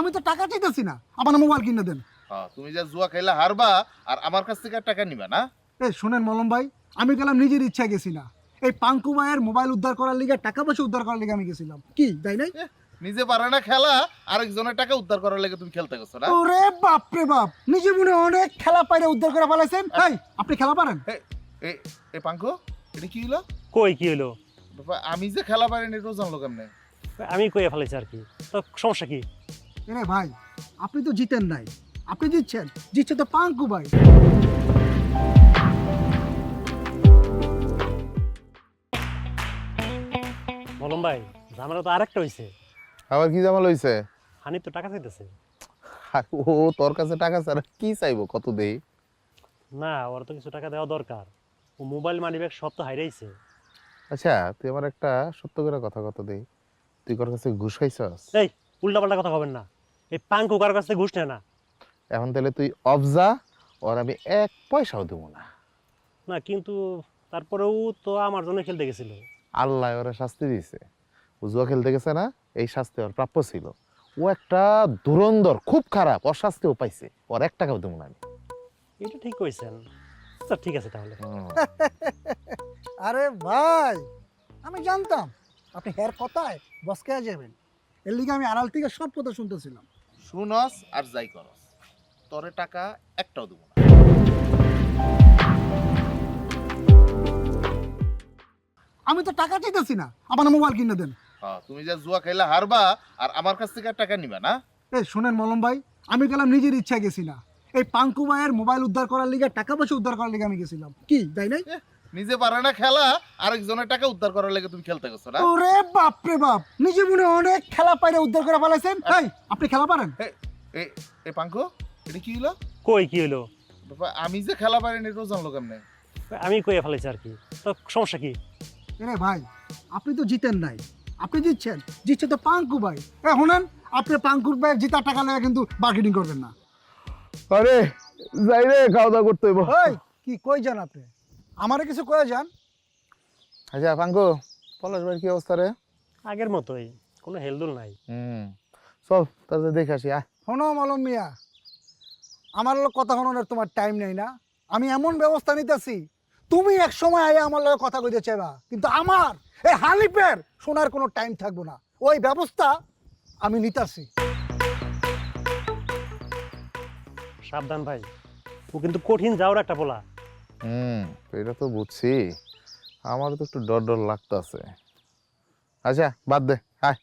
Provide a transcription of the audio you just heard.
আমি তো টাকা চাইতেছি না, আমার মোবাইল কিনে দেন। হ্যাঁ, তুমি যে জুয়া খেলা হারবা আর আমার কাছ থেকে টাকা নিবা না? এই শুনেন মলম ভাই, আমি গেলাম নিজের ইচ্ছা গেছি না, এই পাঙ্কু ভাইয়ের মোবাইল উদ্ধার করার লিগে, টাকা পয়সা উদ্ধার করার লিগে আমি গেছিলাম, কি তাই নাই? নিজে পারে না খেলা, আরেকজনের টাকা উদ্ধার করার লেগে তুমি খেলতে গেছো না? ওরে বাপ রে বাপ, নিজে মনে অনেক খেলা পাইরে উদ্ধার করে ফেলাইছেন। এই আপনি খেলা পারেন? এ পাঙ্কু, এটা কি হলো? কই কি হলো? বাবা, আমি যে খেলা পারিনি এটাও জানলো কেমনে? আমি কইয়া ফেলেছি আর কি, তো সমস্যা কি? এরে ভাই, আপনি তো জিতেন নাই, আপনি জিতছেন, জিতছে তো পাঙ্কু ভাই। মলম ভাই, ঝামেলা তো আরেকটা হইছে। আবার কি জামাল হইছে? হানিফ তো টাকা চাইতেছে। ও তোর কাছে টাকা ছাড়া কি চাইবো, কত দেই? না, ওর তো কিছু টাকা দেওয়া দরকার। ও মোবাইল মানিব্যাগ সব তো হাইরাইছে। আচ্ছা, তুই আমার একটা সত্য করে কথা কত দেই, তুই কার কাছে ঘুষ খাইছস? এই উল্টাপাল্টা কথা কবেন না, এই পাঙ্কু কার কাছে ঘুষ নেয় না। এখন তাহলে তুই অবজা, ওর আমি এক পয়সাও দেবো না। না কিন্তু তারপরেও তো আমার জন্য খেলতে গেছিল। আল্লাহ ওরা শাস্তি দিয়েছে, ও জুয়া খেলতে গেছে না, এই শাস্তি ওর প্রাপ্য ছিল। ও একটা ধুরন্ধর, খুব খারাপ, ওর শাস্তিও পাইছে, ওর এক টাকাও দেবো না আমি। এটা ঠিক কইছেন। আচ্ছা ঠিক আছে তাহলে। আরে ভাই, আমি জানতাম আপনি হের কথায় বসকে যাবেন, এর লিগে আমি আড়াল থেকে সব কথা শুনতেছিলাম। শুনস আর যাই করস, তোরে টাকা একটাও দেবো না। আমি তো টাকা চাইতেছি না, আমার মোবাইল কিনে দেন। হ্যাঁ, তুমি যে জুয়া খেলা হারবা আর আমার কাছ থেকে টাকা নিবা না? এই শুনেন মলম ভাই, আমি গেলাম নিজের ইচ্ছা গেছি না, এই পাঙ্কু ভাইয়ের মোবাইল উদ্ধার করার লিগে, টাকা পয়সা উদ্ধার করার লিগে আমি গেছিলাম, কি তাই নাই? নিজে পারে না খেলা, আরেকজনের টাকা উদ্ধার করার লেগে তুমি খেলতে গেছো না? ওরে বাপ রে বাপ, নিজে মনে অনেক খেলা পাইরে উদ্ধার করে ফেলাইছেন। এই আপনি খেলা পারেন? এ পাঙ্কু, এটা কি হলো? কই কি হলো? বাবা, আমি যে খেলা পারিনি এটাও জানলো কেমনে? আমি কইয়া ফেলেছি আর কি, তো সমস্যা কি? এরে ভাই, আপনি তো জিতেন নাই, আপনি জিতছেন, জিতছে তো পাঙ্কু ভাই। শুনেন, আপনি পাঙ্কুর ভাইয়ের জিতার টাকা লেগে কিন্তু মার্কেটিং করবেন না। আরে যাই রে, খাওয়া দাওয়া করতে হইব। এই কি কই যান আপনি? আমারে কিছু কয়ে যান। আচ্ছা পাঙ্কু, পলাশ ভাইয়ের কি অবস্থা রে? আগের মতোই, কোনো হেলদুল নাই। চল তাহলে দেখে আসি। শোনো মলম মিয়া, আমার লোক কথা শোনানোর তোমার টাইম নেই না। আমি এমন ব্যবস্থা নিতেছি, তুমি এক সময় আয়া আমার লগে কথা কইতে চাইবা, কিন্তু আমার এই হানিফের শোনার কোনো টাইম থাকবো না। ওই ব্যবস্থা আমি নিতাছি। সাবধান ভাই, ও কিন্তু কঠিন যাওয়ার একটা পোলা। এটা তো বুঝছি, আমার তো একটু ডর ডর লাগতেছে। আচ্ছা বাদ দে, আয়।